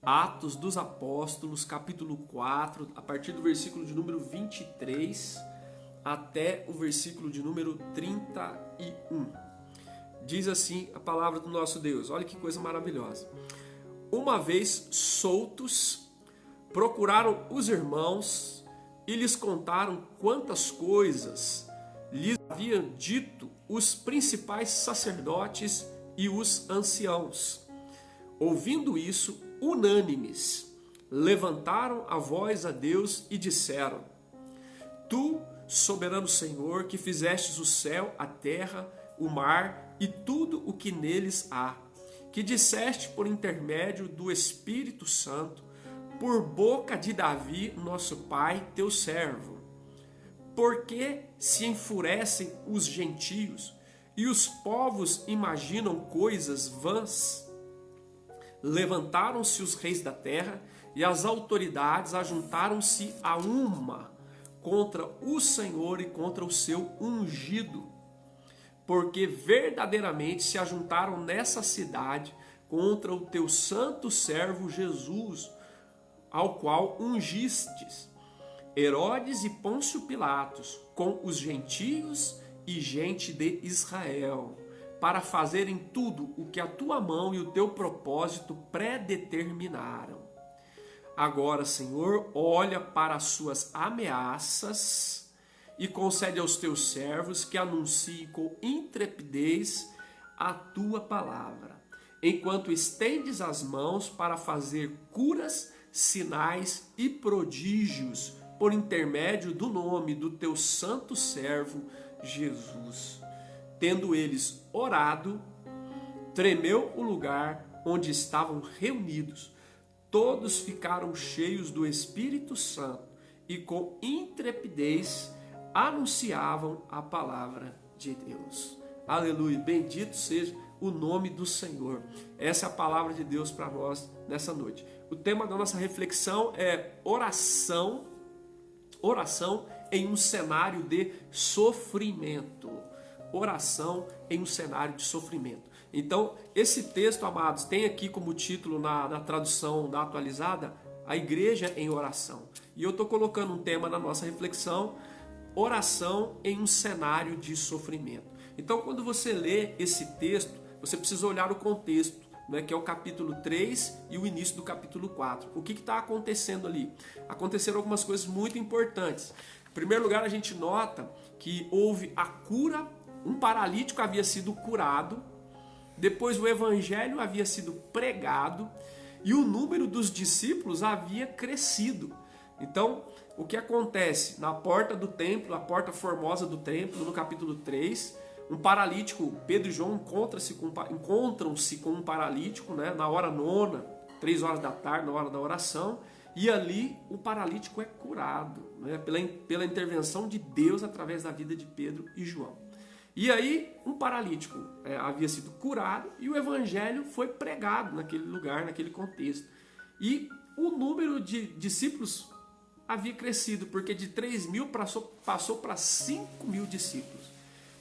Atos dos Apóstolos, capítulo 4, a partir do versículo de número 23 até o versículo de número 31. Diz assim a palavra do nosso Deus. Olha que coisa maravilhosa. Uma vez soltos, procuraram os irmãos e lhes contaram quantas coisas lhes haviam dito os principais sacerdotes e os anciãos. Ouvindo isso, unânimes, levantaram a voz a Deus e disseram: Tu, soberano Senhor, que fizestes o céu, a terra, o mar e tudo o que neles há, que disseste por intermédio do Espírito Santo, por boca de Davi, nosso pai, teu servo. Por que se enfurecem os gentios e os povos imaginam coisas vãs? Levantaram-se os reis da terra e as autoridades ajuntaram-se a uma contra o Senhor e contra o seu ungido, porque verdadeiramente se ajuntaram nessa cidade contra o teu santo servo Jesus, ao qual ungistes. Herodes e Pôncio Pilatos, com os gentios e gente de Israel, para fazerem tudo o que a tua mão e o teu propósito predeterminaram. Agora, Senhor, olha para as suas ameaças e concede aos teus servos que anunciem com intrepidez a tua palavra, enquanto estendes as mãos para fazer curas, sinais e prodígios por intermédio do nome do teu santo servo Jesus. Tendo eles orado, tremeu o lugar onde estavam reunidos. Todos ficaram cheios do Espírito Santo e com intrepidez anunciavam a palavra de Deus. Aleluia, bendito seja o nome do Senhor. Essa é a palavra de Deus para nós nessa noite. O tema da nossa reflexão é oração em um cenário de sofrimento. Oração em um cenário de sofrimento. Então, esse texto, amados, tem aqui como título na tradução da atualizada, a igreja em oração. E eu estou colocando um tema na nossa reflexão, oração em um cenário de sofrimento. Então, quando você lê esse texto, você precisa olhar o contexto, né, que é o capítulo 3 e o início do capítulo 4. O que está acontecendo ali? Aconteceram algumas coisas muito importantes. Em primeiro lugar, a gente nota que houve a cura. Um paralítico havia sido curado, depois o evangelho havia sido pregado e o número dos discípulos havia crescido. Então, o que acontece? Na porta do templo, a porta formosa do templo, no capítulo 3, um paralítico, Pedro e João encontram-se com um paralítico, né, na hora nona, 3 horas da tarde, na hora da oração, e ali o paralítico é curado, né, pela intervenção de Deus através da vida de Pedro e João. E aí um paralítico havia sido curado e o evangelho foi pregado naquele lugar, naquele contexto. E o número de discípulos havia crescido, porque de 3.000 passou para 5.000 discípulos.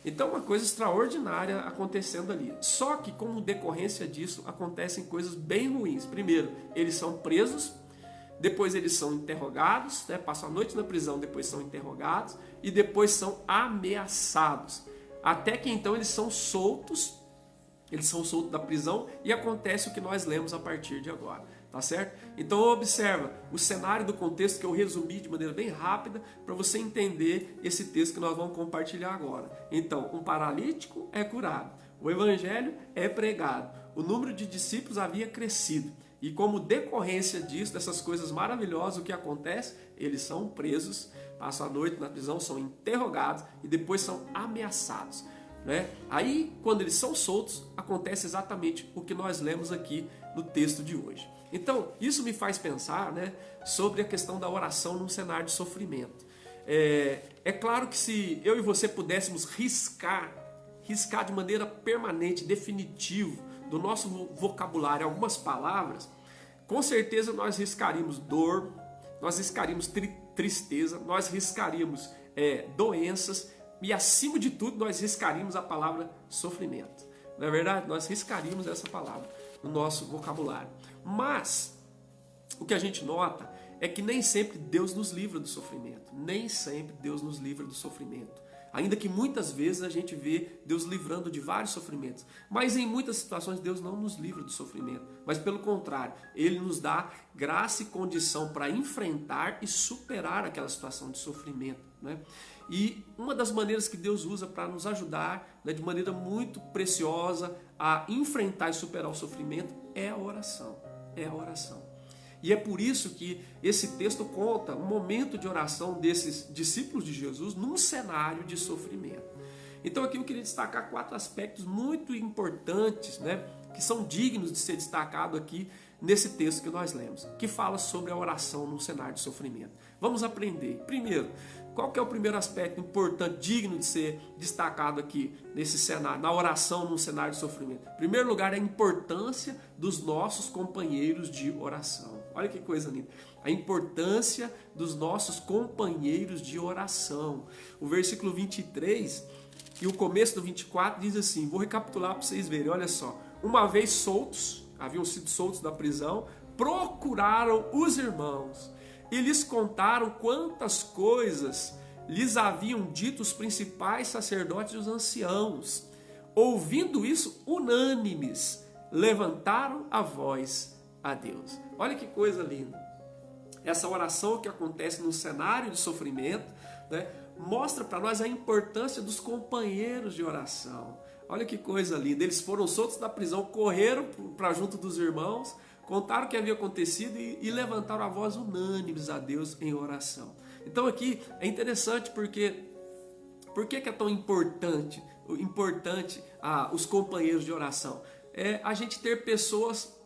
Então uma coisa extraordinária acontecendo ali. Só que como decorrência disso acontecem coisas bem ruins. Primeiro, eles são presos, depois eles são interrogados, né? Passam a noite na prisão, depois são interrogados e depois são ameaçados. Até que então eles são soltos da prisão e acontece o que nós lemos a partir de agora, tá certo? Então observa o cenário do contexto que eu resumi de maneira bem rápida para você entender esse texto que nós vamos compartilhar agora. Então, um paralítico é curado, o evangelho é pregado, o número de discípulos havia crescido e como decorrência disso, dessas coisas maravilhosas, o que acontece? Eles são presos, passam a noite na prisão, são interrogados e depois são ameaçados, né? Aí, quando eles são soltos, acontece exatamente o que nós lemos aqui no texto de hoje. Então, isso me faz pensar, né, sobre a questão da oração num cenário de sofrimento. É claro que se eu e você pudéssemos riscar de maneira permanente, definitiva, do nosso vocabulário algumas palavras, com certeza nós riscaríamos dor, nós riscaríamos tristeza, nós riscaríamos doenças e, acima de tudo, nós riscaríamos a palavra sofrimento. Não é verdade? Nós riscaríamos essa palavra no nosso vocabulário. Mas o que a gente nota é que nem sempre Deus nos livra do sofrimento. Nem sempre Deus nos livra do sofrimento. Ainda que muitas vezes a gente vê Deus livrando de vários sofrimentos. Mas em muitas situações Deus não nos livra do sofrimento. Mas pelo contrário, Ele nos dá graça e condição para enfrentar e superar aquela situação de sofrimento, né? E uma das maneiras que Deus usa para nos ajudar, né, de maneira muito preciosa a enfrentar e superar o sofrimento é a oração. É a oração. E é por isso que esse texto conta um momento de oração desses discípulos de Jesus num cenário de sofrimento. Então aqui eu queria destacar 4 aspectos muito importantes, né, que são dignos de ser destacado aqui nesse texto que nós lemos, que fala sobre a oração num cenário de sofrimento. Vamos aprender. Primeiro, qual que é o primeiro aspecto importante, digno de ser destacado aqui nesse cenário, na oração num cenário de sofrimento? Em primeiro lugar, é a importância dos nossos companheiros de oração. Olha que coisa linda. A importância dos nossos companheiros de oração. O versículo 23 e o começo do 24 diz assim, vou recapitular para vocês verem, olha só. Uma vez soltos, haviam sido soltos da prisão, procuraram os irmãos e lhes contaram quantas coisas lhes haviam dito os principais sacerdotes e os anciãos. Ouvindo isso, unânimes, levantaram a voz a Deus. Olha que coisa linda. Essa oração que acontece num cenário de sofrimento, né, mostra para nós a importância dos companheiros de oração. Olha que coisa linda. Eles foram soltos da prisão, correram para junto dos irmãos, contaram o que havia acontecido e levantaram a voz unânimes a Deus em oração. Então aqui é interessante porque por que é tão importante os companheiros de oração? É a gente ter pessoas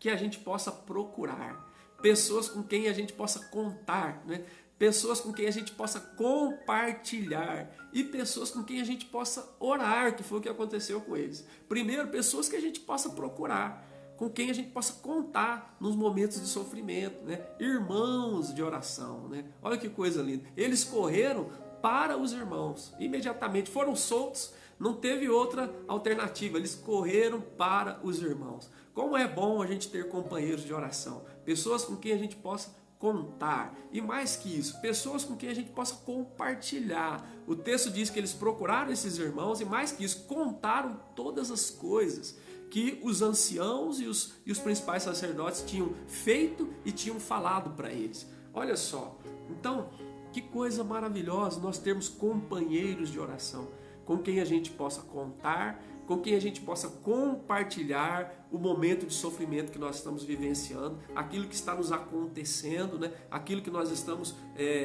que a gente possa procurar, pessoas com quem a gente possa contar, né? Pessoas com quem a gente possa compartilhar e pessoas com quem a gente possa orar, que foi o que aconteceu com eles. Primeiro, pessoas que a gente possa procurar, com quem a gente possa contar nos momentos de sofrimento, né? Irmãos de oração, né? Olha que coisa linda. Eles correram para os irmãos, imediatamente foram soltos, não teve outra alternativa, eles correram para os irmãos. Como é bom a gente ter companheiros de oração, pessoas com quem a gente possa contar, e mais que isso, pessoas com quem a gente possa compartilhar. O texto diz que eles procuraram esses irmãos e mais que isso, contaram todas as coisas que os anciãos e os principais sacerdotes tinham feito e tinham falado para eles. Olha só, então, que coisa maravilhosa nós termos companheiros de oração, com quem a gente possa contar, com quem a gente possa compartilhar o momento de sofrimento que nós estamos vivenciando, aquilo que está nos acontecendo, né? Aquilo que nós estamos,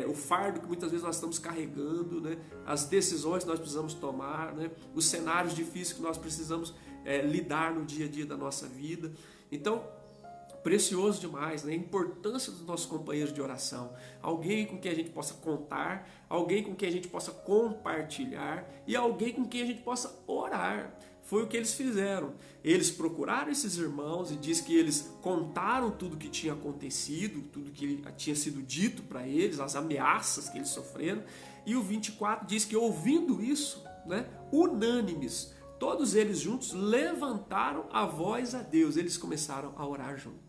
o fardo que muitas vezes nós estamos carregando, né? As decisões que nós precisamos tomar, né? Os cenários difíceis que nós precisamos lidar no dia a dia da nossa vida. Então, precioso demais, né? A importância dos nossos companheiros de oração, alguém com quem a gente possa contar, alguém com quem a gente possa compartilhar e alguém com quem a gente possa orar. Foi o que eles fizeram. Eles procuraram esses irmãos e diz que eles contaram tudo que tinha acontecido, tudo que tinha sido dito para eles, as ameaças que eles sofreram. E o 24 diz que ouvindo isso, né, unânimes, todos eles juntos levantaram a voz a Deus. Eles começaram a orar juntos.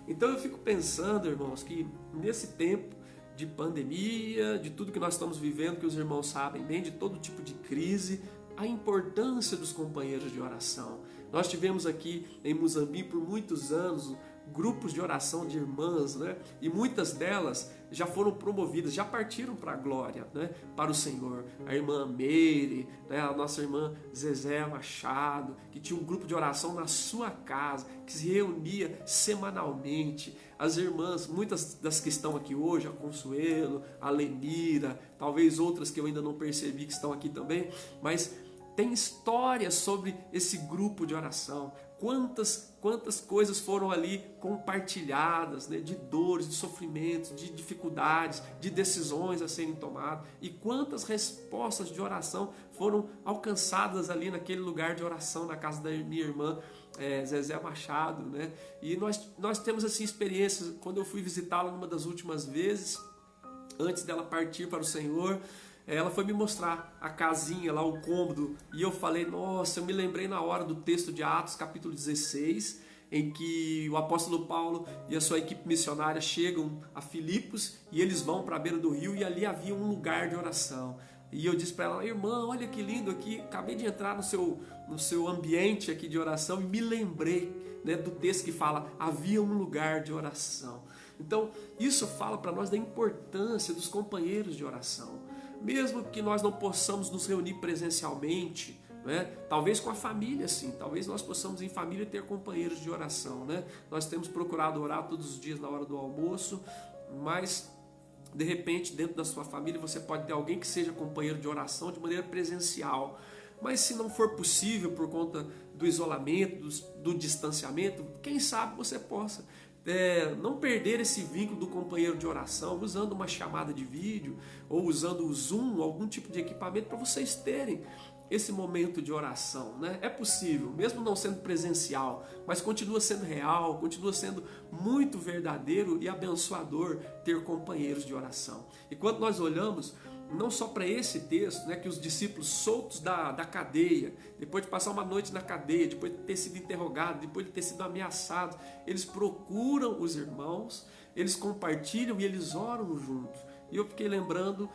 Então eu fico pensando, irmãos, que nesse tempo de pandemia, de tudo que nós estamos vivendo, que os irmãos sabem bem, de todo tipo de crise, a importância dos companheiros de oração. Nós tivemos aqui em Moçambique por muitos anos grupos de oração de irmãs, né? E muitas delas já foram promovidas, já partiram para a glória, né? Para o Senhor. A irmã Meire, né? A nossa irmã Zezé Machado, que tinha um grupo de oração na sua casa, que se reunia semanalmente. As irmãs, muitas das que estão aqui hoje, a Consuelo, a Lenira, talvez outras que eu ainda não percebi que estão aqui também, mas tem histórias sobre esse grupo de oração. Quantas coisas foram ali compartilhadas, né? De dores, de sofrimentos, de dificuldades, de decisões a serem tomadas. E quantas respostas de oração foram alcançadas ali naquele lugar de oração, na casa da minha irmã Zezé Machado, né? E nós temos assim experiências. Quando eu fui visitá-la numa das últimas vezes, antes dela partir para o Senhor, ela foi me mostrar a casinha lá, o cômodo, e eu falei, nossa, eu me lembrei na hora do texto de Atos, capítulo 16, em que o apóstolo Paulo e a sua equipe missionária chegam a Filipos e eles vão para a beira do rio e ali havia um lugar de oração. E eu disse para ela: irmã, olha que lindo aqui, acabei de entrar no seu ambiente aqui de oração e me lembrei, né, do texto que fala, havia um lugar de oração. Então, isso fala para nós da importância dos companheiros de oração. Mesmo que nós não possamos nos reunir presencialmente, né, talvez com a família sim, talvez nós possamos em família ter companheiros de oração, né? Nós temos procurado orar todos os dias na hora do almoço, mas de repente dentro da sua família você pode ter alguém que seja companheiro de oração de maneira presencial. Mas se não for possível por conta do isolamento, do distanciamento, quem sabe você possa não perder esse vínculo do companheiro de oração usando uma chamada de vídeo ou usando o Zoom, algum tipo de equipamento para vocês terem esse momento de oração, né? É possível, mesmo não sendo presencial, mas continua sendo real, continua sendo muito verdadeiro e abençoador ter companheiros de oração. E quando nós olhamos não só para esse texto, né, que os discípulos soltos da cadeia, depois de passar uma noite na cadeia, depois de ter sido interrogados, depois de ter sido ameaçados, eles procuram os irmãos, eles compartilham e eles oram juntos. E eu fiquei lembrando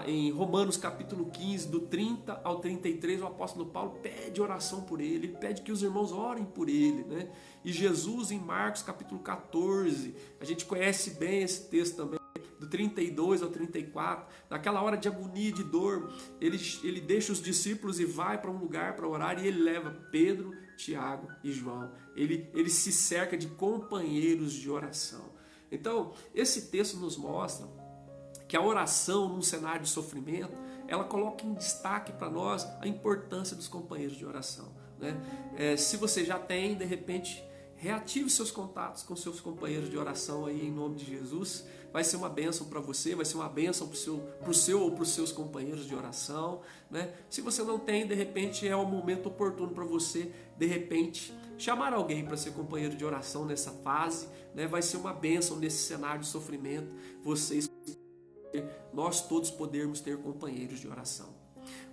em Romanos capítulo 15, do 30 ao 33, o apóstolo Paulo pede oração por ele, pede que os irmãos orem por ele, né? E Jesus em Marcos capítulo 14, a gente conhece bem esse texto também, do 32 ao 34, naquela hora de agonia e de dor, ele deixa os discípulos e vai para um lugar para orar, e ele leva Pedro, Tiago e João. Ele se cerca de companheiros de oração. Então, esse texto nos mostra que a oração num cenário de sofrimento, ela coloca em destaque para nós a importância dos companheiros de oração, né? Se você já tem, de repente, reative seus contatos com seus companheiros de oração aí em nome de Jesus. Vai ser uma bênção para você, vai ser uma bênção para o seu ou para os seus companheiros de oração, né? Se você não tem, de repente é o momento oportuno para você, de repente, chamar alguém para ser companheiro de oração nessa fase, né? Vai ser uma bênção nesse cenário de sofrimento, nós todos podermos ter companheiros de oração.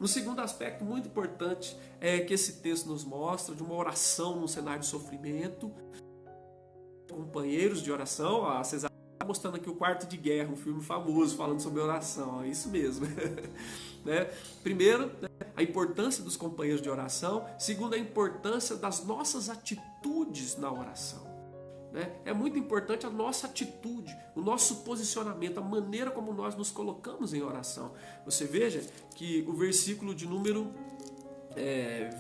No segundo aspecto muito importante é que esse texto nos mostra de uma oração num cenário de sofrimento, companheiros de oração. A Cesar está mostrando aqui o Quarto de Guerra, um filme famoso falando sobre oração, é isso mesmo. Né? Primeiro, a importância dos companheiros de oração. Segundo, a importância das nossas atitudes na oração. É muito importante a nossa atitude, o nosso posicionamento, a maneira como nós nos colocamos em oração. Você veja que o versículo de número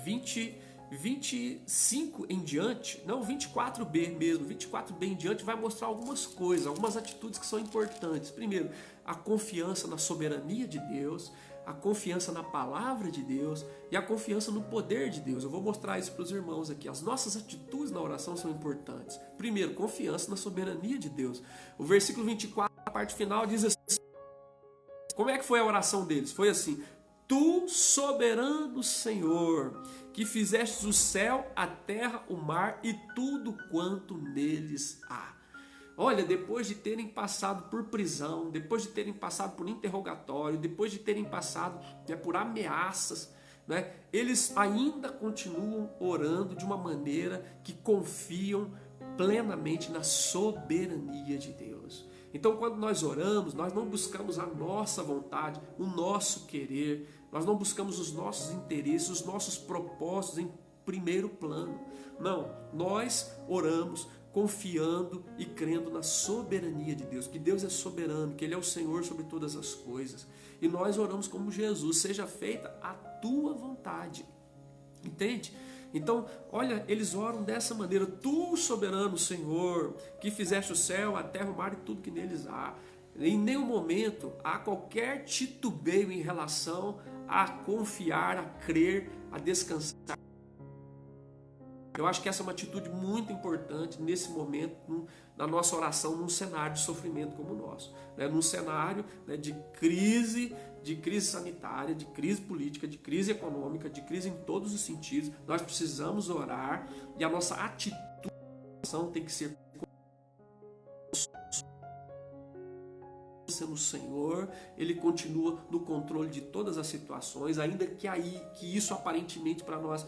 25 em diante, não, 24b mesmo, 24b em diante vai mostrar algumas coisas, algumas atitudes que são importantes. Primeiro, a confiança na soberania de Deus, a confiança na palavra de Deus e a confiança no poder de Deus. Eu vou mostrar isso para os irmãos aqui. As nossas atitudes na oração são importantes. Primeiro, confiança na soberania de Deus. O versículo 24, a parte final, diz assim: como é que foi a oração deles? Foi assim: Tu, soberano Senhor, que fizestes o céu, a terra, o mar e tudo quanto neles há. Olha, depois de terem passado por prisão, depois de terem passado por interrogatório, depois de terem passado por ameaças, né, eles ainda continuam orando de uma maneira que confiam plenamente na soberania de Deus. Então, quando nós oramos, nós não buscamos a nossa vontade, o nosso querer, nós não buscamos os nossos interesses, os nossos propósitos em primeiro plano. Não, nós oramos confiando e crendo na soberania de Deus, que Deus é soberano, que Ele é o Senhor sobre todas as coisas. E nós oramos como Jesus: seja feita a tua vontade. Entende? Então, olha, eles oram dessa maneira: Tu, soberano Senhor, que fizeste o céu, a terra, o mar e tudo que neles há. Em nenhum momento há qualquer titubeio em relação a confiar, a crer, a descansar. Eu acho que essa é uma atitude muito importante nesse momento, na nossa oração, num cenário de sofrimento como o nosso, né? Num cenário, né, de crise sanitária, de crise política, de crise econômica, de crise em todos os sentidos. Nós precisamos orar e a nossa atitude tem que ser sendo o Senhor. Ele continua no controle de todas as situações, ainda que isso aparentemente para nós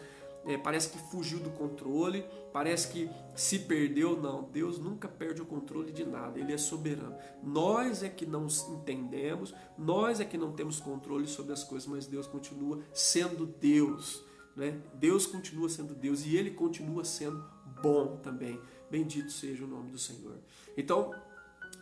parece que fugiu do controle, parece que se perdeu. Não, Deus nunca perde o controle de nada, Ele é soberano. Nós é que não entendemos, nós é que não temos controle sobre as coisas, mas Deus continua sendo Deus, né? Deus continua sendo Deus e Ele continua sendo bom também. Bendito seja o nome do Senhor. Então,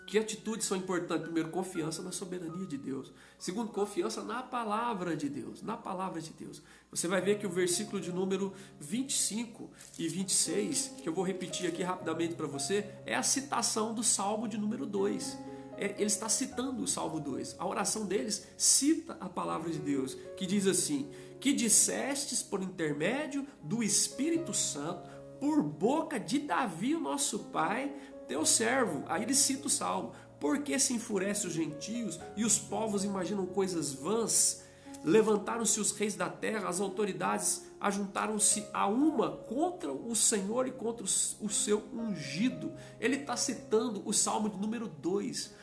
que atitudes são importantes? Primeiro, confiança na soberania de Deus. Segundo, confiança na palavra de Deus. Na palavra de Deus. Você vai ver que o versículo de número 25 e 26, que eu vou repetir aqui rapidamente para você, é a citação do Salmo de número 2. Ele está citando o Salmo 2. A oração deles cita a palavra de Deus, que diz assim: que dissestes por intermédio do Espírito Santo, por boca de Davi, o nosso pai, teu servo. Aí ele cita o Salmo: porque se enfurece os gentios e os povos imaginam coisas vãs? Levantaram-se os reis da terra, as autoridades ajuntaram-se a uma contra o Senhor e contra o seu ungido. Ele está citando o Salmo de número 2,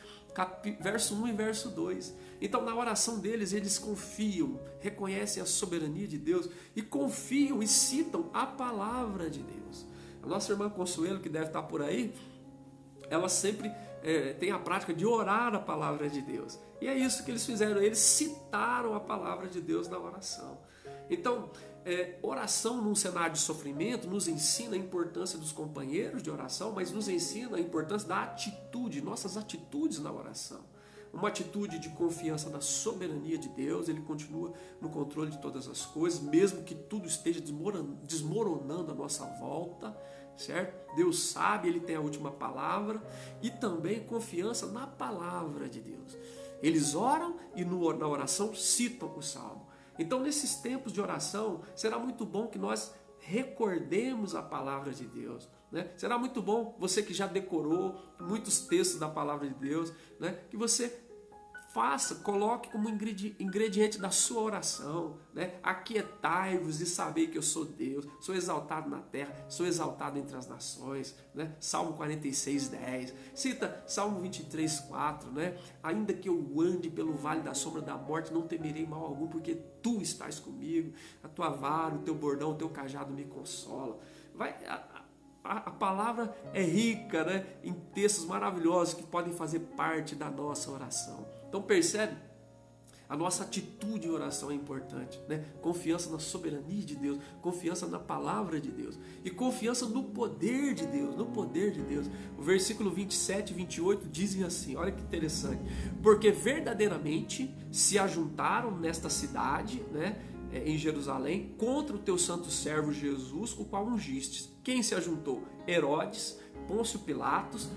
verso 1 e verso 2. Então, na oração deles, eles confiam, reconhecem a soberania de Deus e confiam e citam a palavra de Deus. A nossa irmã Consuelo, que deve estar por aí, ela sempre tem a prática de orar a palavra de Deus. E é isso que eles fizeram, eles citaram a palavra de Deus na oração. Então, oração num cenário de sofrimento nos ensina a importância dos companheiros de oração, mas nos ensina a importância da atitude, nossas atitudes na oração. Uma atitude de confiança na soberania de Deus. Ele continua no controle de todas as coisas, mesmo que tudo esteja desmoronando à nossa volta, certo? Deus sabe, Ele tem a última palavra. E também confiança na palavra de Deus. Eles oram e na oração citam o Salmo. Então, nesses tempos de oração, será muito bom que nós recordemos a palavra de Deus, né? Será muito bom, você que já decorou muitos textos da palavra de Deus, né? Que você coloque como ingrediente da sua oração, né? Aquietai-vos e sabei que eu sou Deus, sou exaltado na terra, sou exaltado entre as nações, né? Salmo 46, 10, cita Salmo 23, 4, né? Ainda que eu ande pelo vale da sombra da morte, não temerei mal algum, porque tu estás comigo, a tua vara, o teu bordão, o teu cajado me consola. A palavra é rica, né? Em textos maravilhosos que podem fazer parte da nossa oração. Então percebe? A nossa atitude em oração é importante, né? Confiança na soberania de Deus, confiança na palavra de Deus e confiança no poder de Deus, no poder de Deus. O versículo 27 e 28 dizem assim, olha que interessante: porque verdadeiramente se ajuntaram nesta cidade, né, em Jerusalém, contra o teu santo servo Jesus, o qual ungistes. Quem se ajuntou? Herodes, Pôncio Pilatos,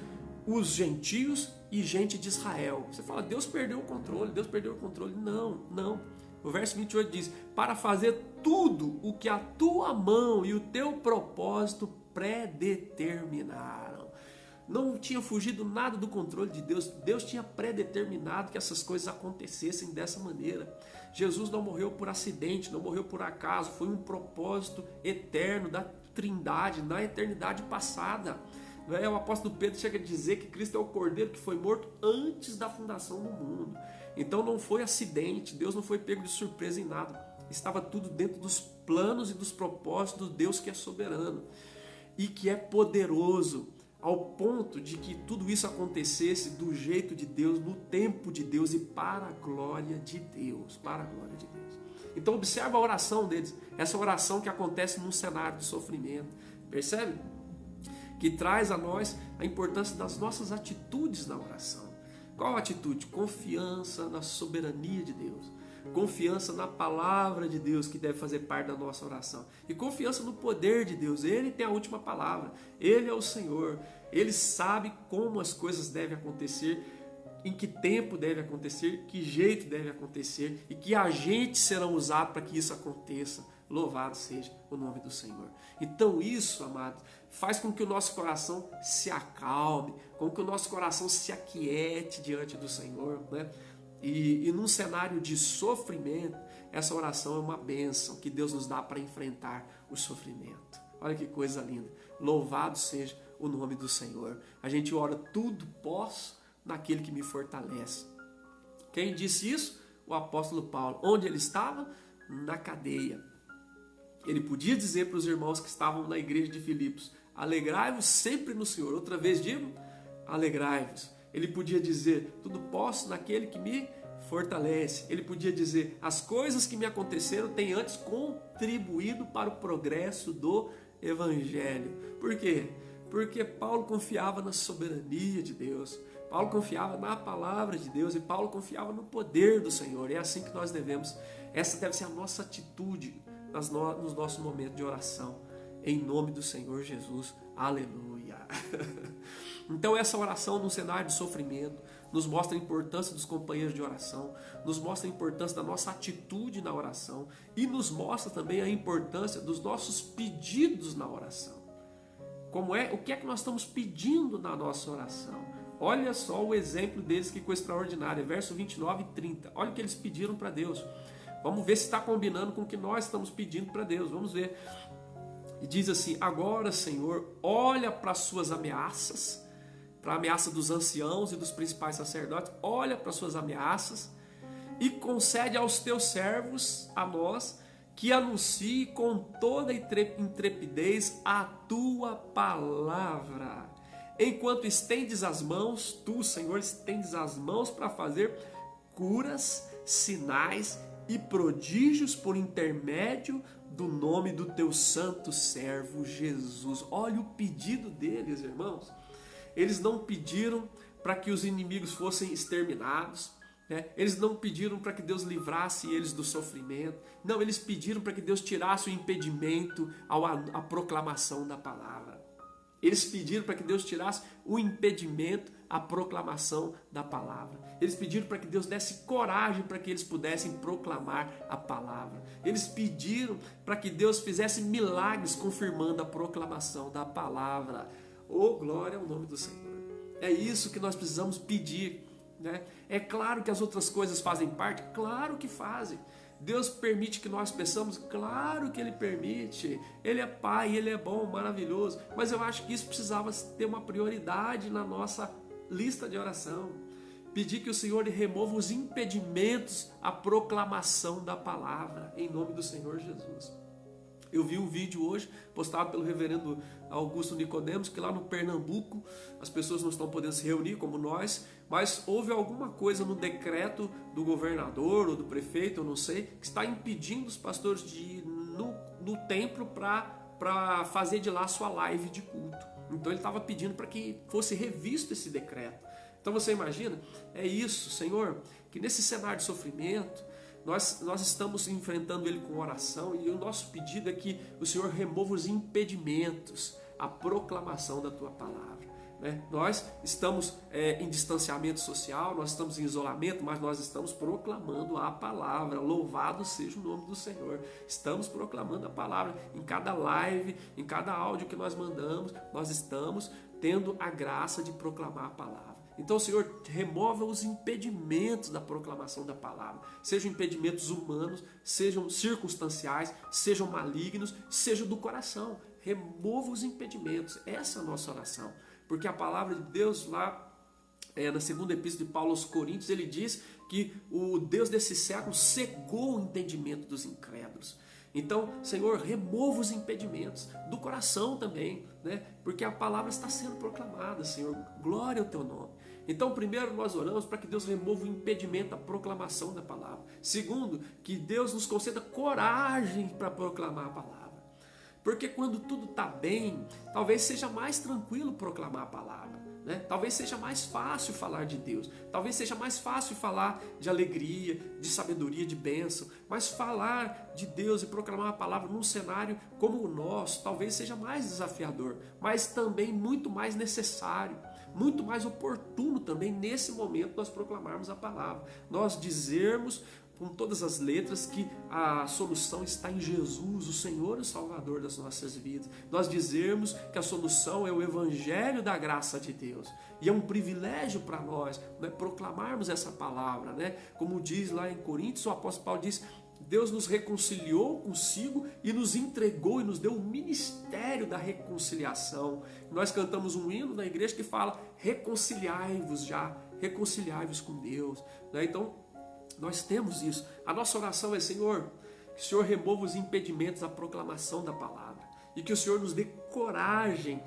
os gentios e gente de Israel. Você fala, Deus perdeu o controle, Deus perdeu o controle. Não, não. O verso 28 diz: para fazer tudo o que a tua mão e o teu propósito predeterminaram. Não tinha fugido nada do controle de Deus. Deus tinha predeterminado que essas coisas acontecessem dessa maneira. Jesus não morreu por acidente, não morreu por acaso. Foi um propósito eterno da Trindade na eternidade passada. O apóstolo Pedro chega a dizer que Cristo é o Cordeiro que foi morto antes da fundação do mundo. Então não foi acidente, Deus não foi pego de surpresa em nada. Estava tudo dentro dos planos e dos propósitos do Deus que é soberano e que é poderoso, ao ponto de que tudo isso acontecesse do jeito de Deus, no tempo de Deus e para a glória de Deus, para a glória de Deus. Então observa a oração deles, essa oração que acontece num cenário de sofrimento, percebe? Que traz a nós a importância das nossas atitudes na oração. Qual a atitude? Confiança na soberania de Deus, confiança na palavra de Deus que deve fazer parte da nossa oração e confiança no poder de Deus. Ele tem a última palavra, Ele é o Senhor, Ele sabe como as coisas devem acontecer, em que tempo deve acontecer, que jeito deve acontecer e que agentes serão usados para que isso aconteça. Louvado seja o nome do Senhor. Então isso, amados, faz com que o nosso coração se acalme, com que o nosso coração se aquiete diante do Senhor, né? E num cenário de sofrimento, essa oração é uma bênção que Deus nos dá para enfrentar o sofrimento. Olha que coisa linda. Louvado seja o nome do Senhor. A gente ora, tudo posso naquele que me fortalece. Quem disse isso? O apóstolo Paulo. Onde ele estava? Na cadeia. Ele podia dizer para os irmãos que estavam na igreja de Filipos: alegrai-vos sempre no Senhor. Outra vez digo, alegrai-vos. Ele podia dizer: tudo posso naquele que me fortalece. Ele podia dizer: as coisas que me aconteceram têm antes contribuído para o progresso do Evangelho. Por quê? Porque Paulo confiava na soberania de Deus, Paulo confiava na palavra de Deus e Paulo confiava no poder do Senhor. É assim que nós devemos, essa deve ser a nossa atitude nos nossos momentos de oração, em nome do Senhor Jesus. Aleluia. Então essa oração num cenário de sofrimento nos mostra a importância dos companheiros de oração, nos mostra a importância da nossa atitude na oração e nos mostra também a importância dos nossos pedidos na oração. O que é que nós estamos pedindo na nossa oração? Olha só o exemplo deles, que coisa extraordinária, verso 29 e 30. Olha o que eles pediram para Deus. Vamos ver se está combinando com o que nós estamos pedindo para Deus. Vamos ver. E diz assim: agora, Senhor, olha para as suas ameaças, para a ameaça dos anciãos e dos principais sacerdotes, olha para as suas ameaças e concede aos teus servos, a nós, que anuncie com toda intrepidez a tua palavra. Enquanto estendes as mãos, tu, Senhor, estendes as mãos para fazer curas, sinais e prodígios por intermédio do nome do teu santo servo Jesus. Olha o pedido deles, irmãos. Eles não pediram para que os inimigos fossem exterminados, né? Eles não pediram para que Deus livrasse eles do sofrimento. Não, eles pediram para que Deus tirasse o impedimento à proclamação da palavra. Eles pediram para que Deus tirasse o impedimento à proclamação da palavra. Eles pediram para que Deus desse coragem para que eles pudessem proclamar a palavra. Eles pediram para que Deus fizesse milagres confirmando a proclamação da palavra. Oh, glória ao nome do Senhor. É isso que nós precisamos pedir, né? É claro que as outras coisas fazem parte, claro que fazem. Deus permite que nós peçamos, claro que Ele permite. Ele é Pai, Ele é bom, maravilhoso. Mas eu acho que isso precisava ter uma prioridade na nossa lista de oração. Pedir que o Senhor remova os impedimentos à proclamação da palavra, em nome do Senhor Jesus. Eu vi um vídeo hoje postado pelo reverendo Augusto Nicodemos, que lá no Pernambuco as pessoas não estão podendo se reunir como nós, mas houve alguma coisa no decreto do governador ou do prefeito, eu não sei, que está impedindo os pastores de ir no templo para fazer de lá sua live de culto. Então ele estava pedindo para que fosse revisto esse decreto. Então você imagina, é isso, Senhor, que nesse cenário de sofrimento, nós estamos enfrentando ele com oração e o nosso pedido é que o Senhor remova os impedimentos à proclamação da Tua palavra, né? Nós estamos em distanciamento social, nós estamos em isolamento, mas nós estamos proclamando a palavra. Louvado seja o nome do Senhor. Estamos proclamando a palavra. Em cada live, em cada áudio que nós mandamos, nós estamos tendo a graça de proclamar a palavra. Então, Senhor, remova os impedimentos da proclamação da palavra. Sejam impedimentos humanos, sejam circunstanciais, sejam malignos, sejam do coração. Remova os impedimentos. Essa é a nossa oração. Porque a palavra de Deus lá, na segunda epístola de Paulo aos Coríntios, ele diz que o Deus desse século cegou o entendimento dos incrédulos. Então, Senhor, remova os impedimentos do coração também, né? Porque a palavra está sendo proclamada, Senhor. Glória ao Teu nome. Então, primeiro nós oramos para que Deus remova o impedimento à proclamação da palavra. Segundo, que Deus nos conceda coragem para proclamar a palavra. Porque quando tudo está bem, talvez seja mais tranquilo proclamar a palavra, né? Talvez seja mais fácil falar de Deus. Talvez seja mais fácil falar de alegria, de sabedoria, de bênção. Mas falar de Deus e proclamar a palavra num cenário como o nosso, talvez seja mais desafiador, mas também muito mais necessário, muito mais oportuno também nesse momento nós proclamarmos a palavra. Nós dizermos com todas as letras que a solução está em Jesus, o Senhor e o Salvador das nossas vidas. Nós dizermos que a solução é o Evangelho da graça de Deus. E é um privilégio para nós, né, proclamarmos essa palavra, né? Como diz lá em Coríntios, o apóstolo Paulo diz: Deus nos reconciliou consigo e nos entregou e nos deu o ministério da reconciliação. Nós cantamos um hino na igreja que fala: reconciliai-vos com Deus, né? Então, nós temos isso. A nossa oração é: Senhor, Que o Senhor remova os impedimentos à proclamação da palavra. E que o Senhor nos dê coragem,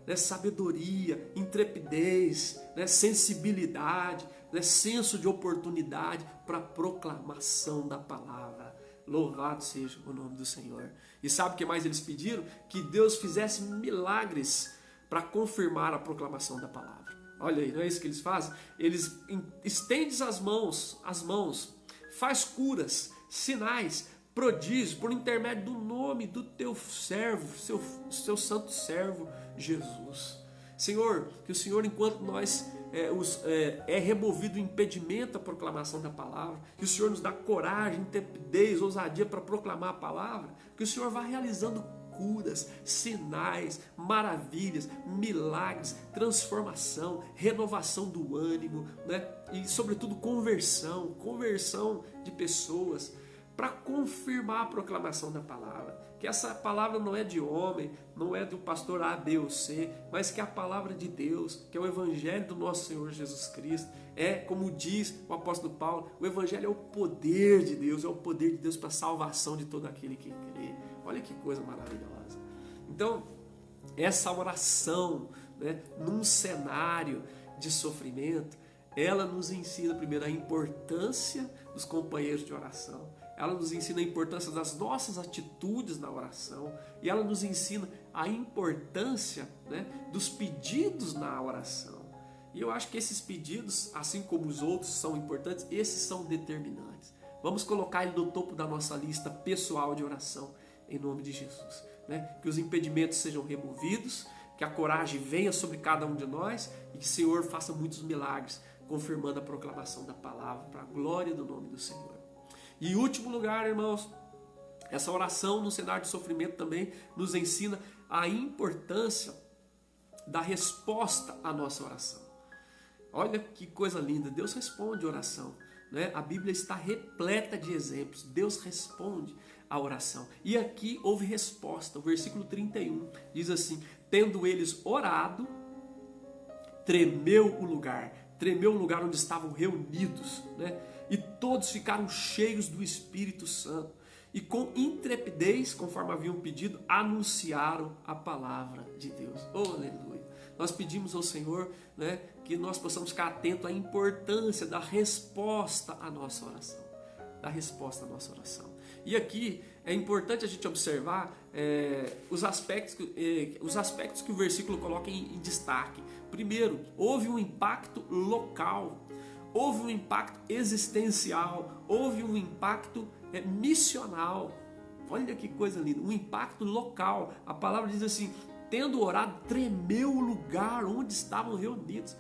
né, sabedoria, intrepidez, né, sensibilidade, né, senso de oportunidade para a proclamação da palavra. Louvado seja o nome do Senhor. E sabe o que mais eles pediram? Que Deus fizesse milagres para confirmar a proclamação da palavra. Olha aí, não é isso que eles fazem? Eles estendem as mãos, faz curas, sinais, prodígios, por intermédio do nome do teu servo, seu santo servo Jesus. Senhor, que o Senhor, enquanto nós é removido o impedimento à proclamação da palavra, que o Senhor nos dá coragem, intrepidez, ousadia para proclamar a palavra, que o Senhor vá realizando curas, sinais, maravilhas, milagres, transformação, renovação do ânimo, né? E sobretudo conversão de pessoas, para confirmar a proclamação da palavra. Que essa palavra não é de homem, não é do pastor A, B ou C, mas que é a palavra de Deus, que é o evangelho do nosso Senhor Jesus Cristo. É, como diz o apóstolo Paulo, o evangelho é o poder de Deus, é o poder de Deus para a salvação de todo aquele que crê. Olha que coisa maravilhosa. Então, essa oração, né, num cenário de sofrimento, ela nos ensina primeiro a importância dos companheiros de oração. Ela nos ensina a importância das nossas atitudes na oração. E ela nos ensina a importância, né, dos pedidos na oração. E eu acho que esses pedidos, assim como os outros são importantes, esses são determinantes. Vamos colocar ele no topo da nossa lista pessoal de oração, em nome de Jesus. Né? Que os impedimentos sejam removidos, que a coragem venha sobre cada um de nós e que o Senhor faça muitos milagres, confirmando a proclamação da palavra para a glória do nome do Senhor. E em último lugar, irmãos, essa oração no cenário de sofrimento também nos ensina a importância da resposta à nossa oração. Olha que coisa linda, Deus responde a oração, né? A Bíblia está repleta de exemplos, Deus responde a oração. E aqui houve resposta, o versículo 31 diz assim: tendo eles orado, tremeu o lugar onde estavam reunidos, né? E todos ficaram cheios do Espírito Santo. E com intrepidez, conforme haviam pedido, anunciaram a palavra de Deus. Oh, aleluia! Nós pedimos ao Senhor, né, que nós possamos ficar atentos à importância da resposta à nossa oração. Da resposta à nossa oração. E aqui é importante a gente observar os aspectos que o versículo coloca em destaque. Primeiro, houve um impacto local. Houve um impacto existencial, houve um impacto missional. Olha que coisa linda, um impacto local. A palavra diz assim: tendo orado, tremeu o lugar onde estavam reunidos.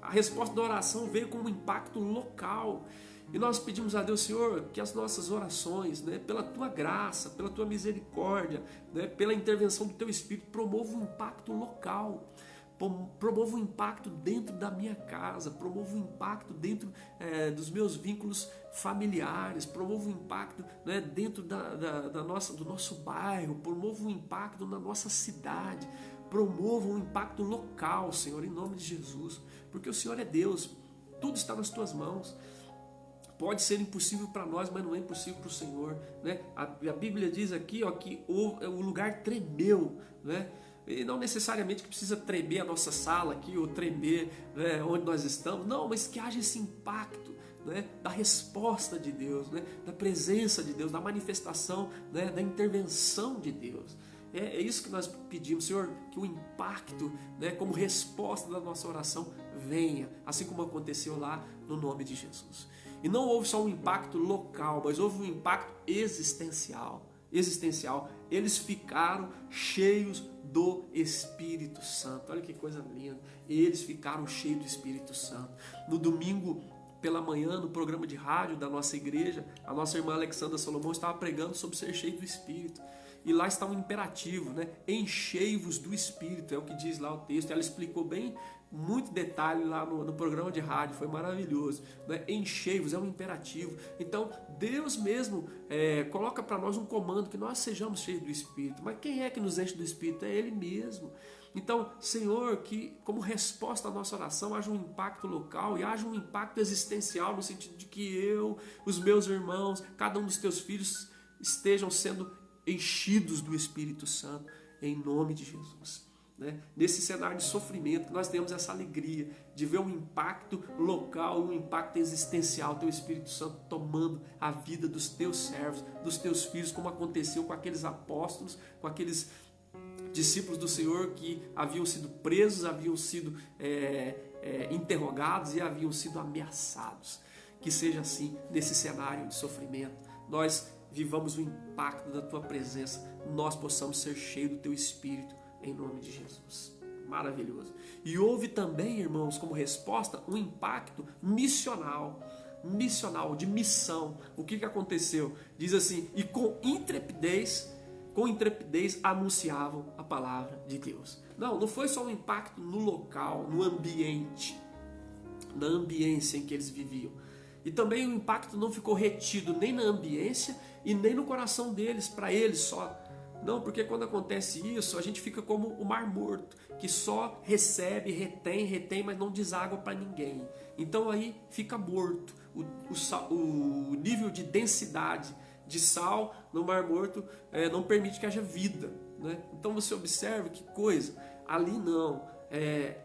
A resposta da oração veio com um impacto local. E nós pedimos a Deus, Senhor, que as nossas orações, né, pela Tua graça, pela Tua misericórdia, né, pela intervenção do Teu Espírito, promovam um impacto local. Promovo um impacto dentro da minha casa, promovo um impacto dentro dos meus vínculos familiares, promovo um impacto, né, dentro do nosso bairro, promovo um impacto na nossa cidade, promovo um impacto local, Senhor, em nome de Jesus, porque o Senhor é Deus, tudo está nas Tuas mãos. Pode ser impossível para nós, mas não é impossível para o Senhor, né? A Bíblia diz aqui, ó, que o lugar tremeu, né? E não necessariamente que precisa tremer a nossa sala aqui, ou tremer, né, onde nós estamos. Não, mas que haja esse impacto, né, da resposta de Deus, né, da presença de Deus, da manifestação, né, da intervenção de Deus. É isso que nós pedimos, Senhor, que o impacto, né, como resposta da nossa oração venha, assim como aconteceu lá no nome de Jesus. E não houve só um impacto local, mas houve um impacto existencial. Eles ficaram cheios do Espírito Santo. Olha que coisa linda. Eles ficaram cheios do Espírito Santo. No domingo pela manhã, no programa de rádio da nossa igreja, a nossa irmã Alexandra Solomão estava pregando sobre ser cheio do Espírito. E lá está um imperativo, né? Enchei-vos do Espírito, é o que diz lá o texto. Ela explicou bem, muito detalhe lá no programa de rádio, foi maravilhoso, né? Enchei-vos é um imperativo. Então Deus mesmo coloca para nós um comando, que nós sejamos cheios do Espírito. Mas quem é que nos enche do Espírito? É Ele mesmo. Então, Senhor, que como resposta à nossa oração haja um impacto local e haja um impacto existencial no sentido de que eu, os meus irmãos, cada um dos teus filhos estejam sendo enchidos do Espírito Santo em nome de Jesus. Né? Nesse cenário de sofrimento, nós temos essa alegria de ver um impacto local, um impacto existencial, teu Espírito Santo tomando a vida dos teus servos, dos teus filhos, como aconteceu com aqueles apóstolos, com aqueles discípulos do Senhor que haviam sido presos, haviam sido interrogados e haviam sido ameaçados. Que seja assim nesse cenário de sofrimento. Nós vivamos o impacto da tua presença, nós possamos ser cheios do teu Espírito, em nome de Jesus. Maravilhoso. E houve também, irmãos, como resposta, um impacto missional, de missão. O que aconteceu? Diz assim, e com intrepidez anunciavam a palavra de Deus. Não foi só um impacto no local, no ambiente, na ambiência em que eles viviam. E também o impacto não ficou retido nem na ambiência e nem no coração deles, para eles só. Não, porque quando acontece isso, a gente fica como o mar morto, que só recebe, retém, mas não deságua para ninguém. Então aí fica morto. O nível de densidade de sal no mar morto não permite que haja vida. Né? Então você observa que coisa, ali não.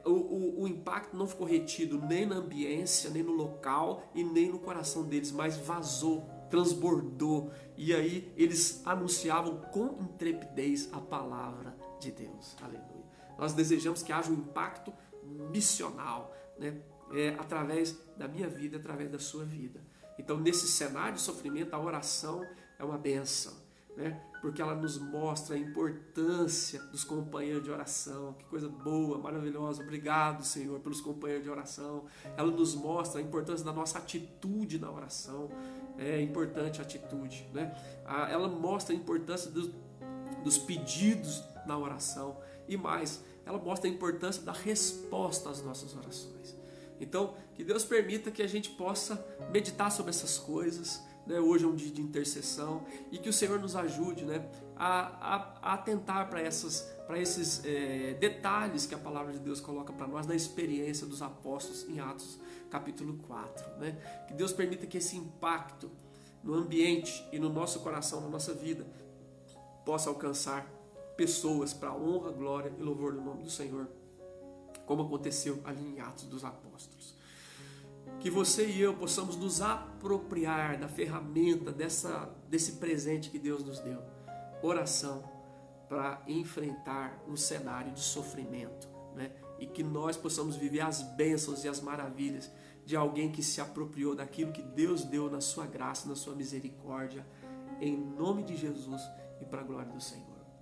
O impacto não ficou retido nem na ambiência, nem no local e nem no coração deles, mas vazou, transbordou, e aí eles anunciavam com intrepidez a palavra de Deus. Aleluia. Nós desejamos que haja um impacto missional, né? Através da minha vida, através da sua vida. Então, nesse cenário de sofrimento, a oração é uma bênção, né? Porque ela nos mostra a importância dos companheiros de oração. Que coisa boa, maravilhosa. Obrigado, Senhor, pelos companheiros de oração. Ela nos mostra a importância da nossa atitude na oração. É importante a atitude, né? Ela mostra a importância dos pedidos na oração. E mais, ela mostra a importância da resposta às nossas orações. Então, que Deus permita que a gente possa meditar sobre essas coisas, né? Hoje é um dia de intercessão e que o Senhor nos ajude, né? a atentar para esses detalhes que a palavra de Deus coloca para nós na experiência dos apóstolos em Atos capítulo 4. Né? Que Deus permita que esse impacto no ambiente e no nosso coração, na nossa vida, possa alcançar pessoas para a honra, glória e louvor do nome do Senhor, como aconteceu ali em Atos dos Apóstolos. Que você e eu possamos nos apropriar da ferramenta, desse presente que Deus nos deu. Oração para enfrentar um cenário de sofrimento, né? E que nós possamos viver as bênçãos e as maravilhas de alguém que se apropriou daquilo que Deus deu na sua graça, na sua misericórdia, em nome de Jesus e para a glória do Senhor.